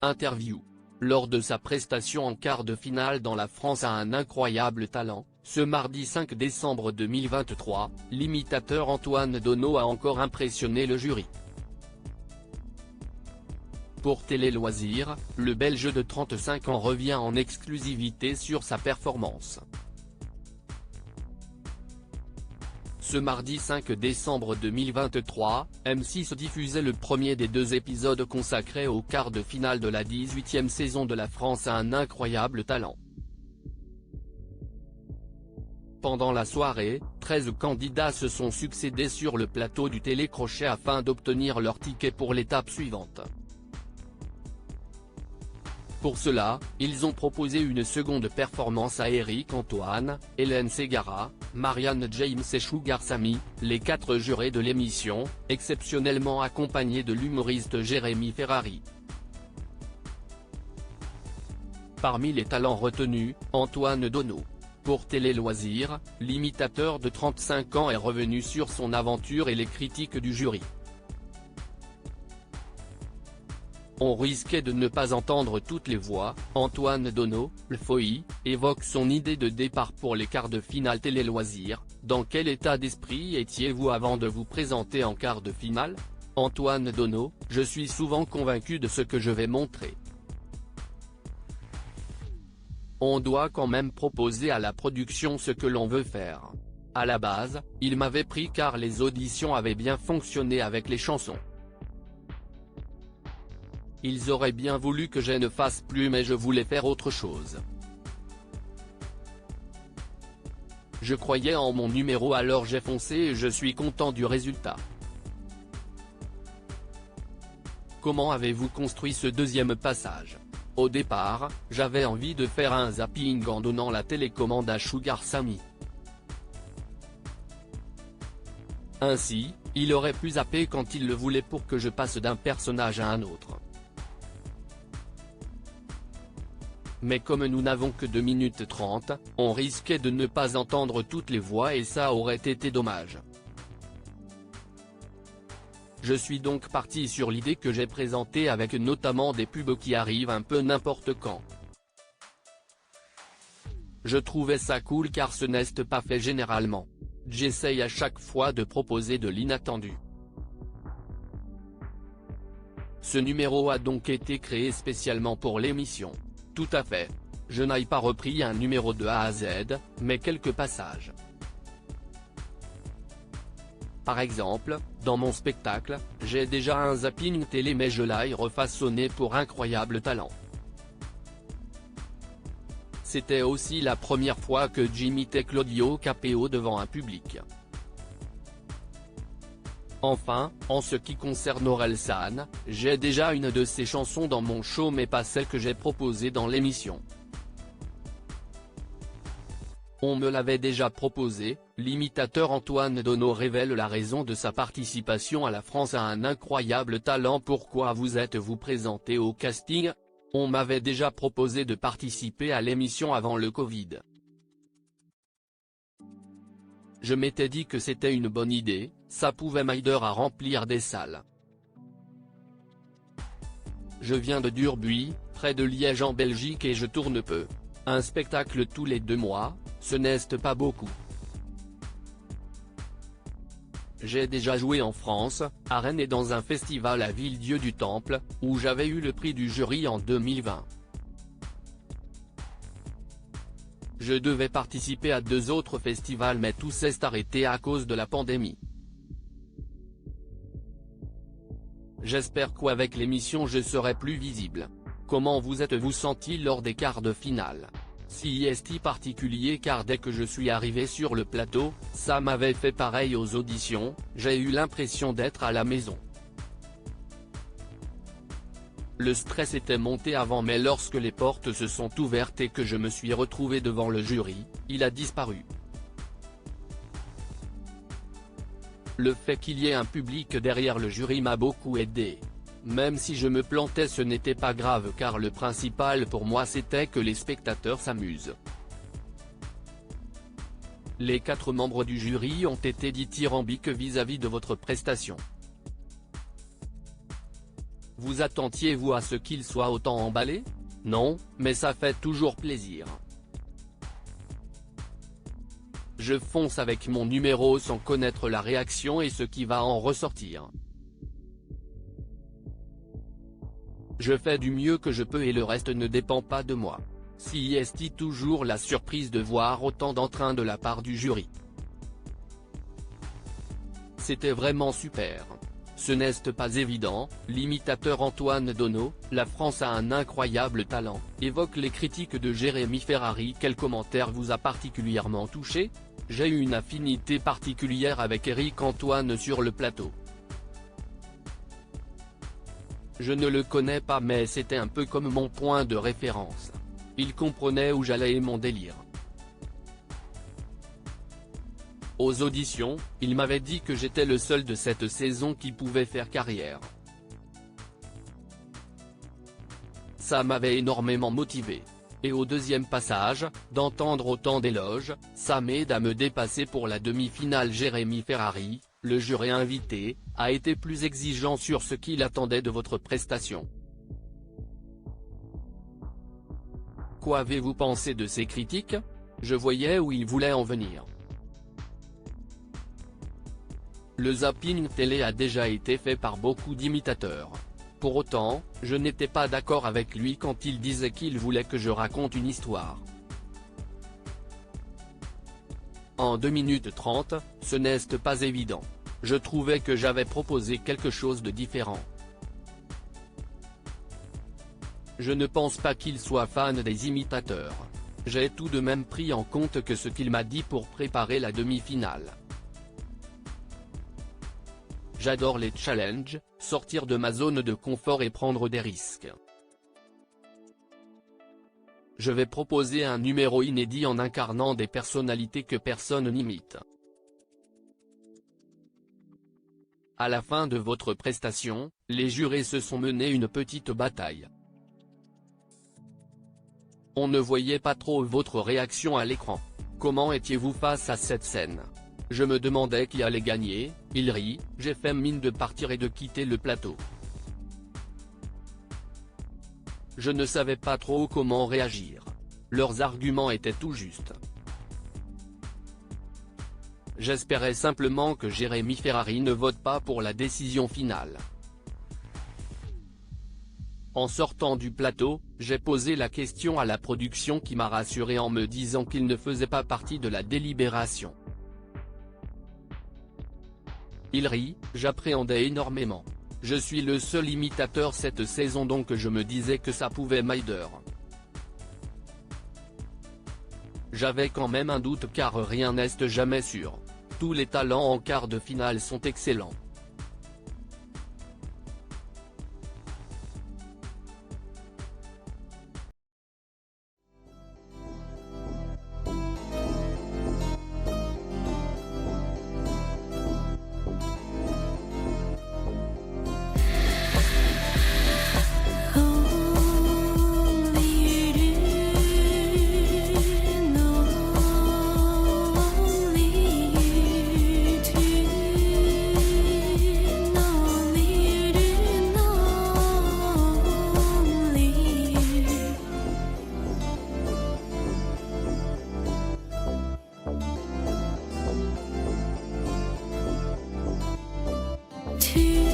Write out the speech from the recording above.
Interview. Lors de sa prestation en quart de finale dans La France a un incroyable talent, ce mardi 5 décembre 2023, l'imitateur Antoine Dono a encore impressionné le jury. Pour Télé Loisirs, le Belge de 35 ans revient en exclusivité sur sa performance. Ce mardi 5 décembre 2023, M6 diffusait le premier des 2 épisodes consacrés au quart de finale de la 18e saison de La France a un incroyable talent. Pendant la soirée, 13 candidats se sont succédés sur le plateau du télécrochet afin d'obtenir leur ticket pour l'étape suivante. Pour cela, ils ont proposé une seconde performance à Éric Antoine, Hélène Ségara, Marianne James et Sugar Sammy, les 4 jurés de l'émission, exceptionnellement accompagnés de l'humoriste Jérémy Ferrari. Parmi les talents retenus, Antoine Dono. Pour Télé Loisirs, l'imitateur de 35 ans est revenu sur son aventure et les critiques du jury. On risquait de ne pas entendre toutes les voix. Antoine Dono, le FOI, évoque son idée de départ pour les quarts de finale Télé Loisirs. Dans quel état d'esprit étiez-vous avant de vous présenter en quart de finale? Antoine Dono, je suis souvent convaincu de ce que je vais montrer. On doit quand même proposer à la production ce que l'on veut faire. À la base, il m'avait pris car les auditions avaient bien fonctionné avec les chansons. Ils auraient bien voulu que je ne fasse plus mais je voulais faire autre chose. Je croyais en mon numéro alors j'ai foncé et je suis content du résultat. Comment avez-vous construit ce deuxième passage? Au départ, j'avais envie de faire un zapping en donnant la télécommande à Sugar Sammy. Ainsi, il aurait pu zapper quand il le voulait pour que je passe d'un personnage à un autre. Mais comme nous n'avons que 2 minutes 30, on risquait de ne pas entendre toutes les voix et ça aurait été dommage. Je suis donc parti sur l'idée que j'ai présentée avec notamment des pubs qui arrivent un peu n'importe quand. Je trouvais ça cool car ce n'est pas fait généralement. J'essaye à chaque fois de proposer de l'inattendu. Ce numéro a donc été créé spécialement pour l'émission. Tout à fait. Je n'ai pas repris un numéro de A à Z, mais quelques passages. Par exemple, dans mon spectacle, j'ai déjà un zapping télé mais je l'ai refaçonné pour incroyable talent. C'était aussi la première fois que j'imitais Claudio Capéo devant un public. Enfin, en ce qui concerne Orelsan, j'ai déjà une de ses chansons dans mon show mais pas celle que j'ai proposée dans l'émission. On me l'avait déjà proposé. L'imitateur Antoine Dono révèle la raison de sa participation à La France a un incroyable talent. Pourquoi vous êtes-vous présenté au casting? On m'avait déjà proposé de participer à l'émission avant le Covid. Je m'étais dit que c'était une bonne idée, ça pouvait m'aider à remplir des salles. Je viens de Durbuy, près de Liège en Belgique et je tourne peu. Un spectacle tous les 2 mois, ce n'est pas beaucoup. J'ai déjà joué en France, à Rennes et dans un festival à Villedieu du Temple, où j'avais eu le prix du jury en 2020. Je devais participer à 2 autres festivals mais tout s'est arrêté à cause de la pandémie. J'espère qu'avec l'émission je serai plus visible. Comment vous êtes-vous senti lors des quarts de finale? Si est particulier car dès que je suis arrivé sur le plateau, ça m'avait fait pareil aux auditions, j'ai eu l'impression d'être à la maison. Le stress était monté avant mais lorsque les portes se sont ouvertes et que je me suis retrouvé devant le jury, il a disparu. Le fait qu'il y ait un public derrière le jury m'a beaucoup aidé. Même si je me plantais ce n'était pas grave car le principal pour moi c'était que les spectateurs s'amusent. Les 4 membres du jury ont été dithyrambiques vis-à-vis de votre prestation. Vous attendiez-vous à ce qu'il soit autant emballé? Non, mais ça fait toujours plaisir. Je fonce avec mon numéro sans connaître la réaction et ce qui va en ressortir. Je fais du mieux que je peux et le reste ne dépend pas de moi. Si est toujours la surprise de voir autant d'entrain de la part du jury. C'était vraiment super. Ce n'est pas évident, l'imitateur Antoine Dono, la France a un incroyable talent, évoque les critiques de Jérémy Ferrari. Quel commentaire vous a particulièrement touché? J'ai eu une affinité particulière avec Éric Antoine sur le plateau. Je ne le connais pas mais c'était un peu comme mon point de référence. Il comprenait où j'allais et mon délire. Aux auditions, il m'avait dit que j'étais le seul de cette saison qui pouvait faire carrière. Ça m'avait énormément motivé. Et au deuxième passage, d'entendre autant d'éloges, ça m'aide à me dépasser pour la demi-finale. Jérémy Ferrari, le jury invité, a été plus exigeant sur ce qu'il attendait de votre prestation. Qu'avez-vous pensé de ces critiques? Je voyais où il voulait en venir. Le zapping télé a déjà été fait par beaucoup d'imitateurs. Pour autant, je n'étais pas d'accord avec lui quand il disait qu'il voulait que je raconte une histoire. En 2 minutes 30, ce n'est pas évident. Je trouvais que j'avais proposé quelque chose de différent. Je ne pense pas qu'il soit fan des imitateurs. J'ai tout de même pris en compte que ce qu'il m'a dit pour préparer la demi-finale. J'adore les challenges, sortir de ma zone de confort et prendre des risques. Je vais proposer un numéro inédit en incarnant des personnalités que personne n'imite. À la fin de votre prestation, les jurés se sont menés une petite bataille. On ne voyait pas trop votre réaction à l'écran. Comment étiez-vous face à cette scène? Je me demandais qui allait gagner, il rit, j'ai fait mine de partir et de quitter le plateau. Je ne savais pas trop comment réagir. Leurs arguments étaient tout justes. J'espérais simplement que Jérémy Ferrari ne vote pas pour la décision finale. En sortant du plateau, j'ai posé la question à la production qui m'a rassuré en me disant qu'il ne faisait pas partie de la délibération. Il rit, j'appréhendais énormément. Je suis le seul imitateur cette saison donc je me disais que ça pouvait m'aider. J'avais quand même un doute car rien n'est jamais sûr. Tous les talents en quart de finale sont excellents. To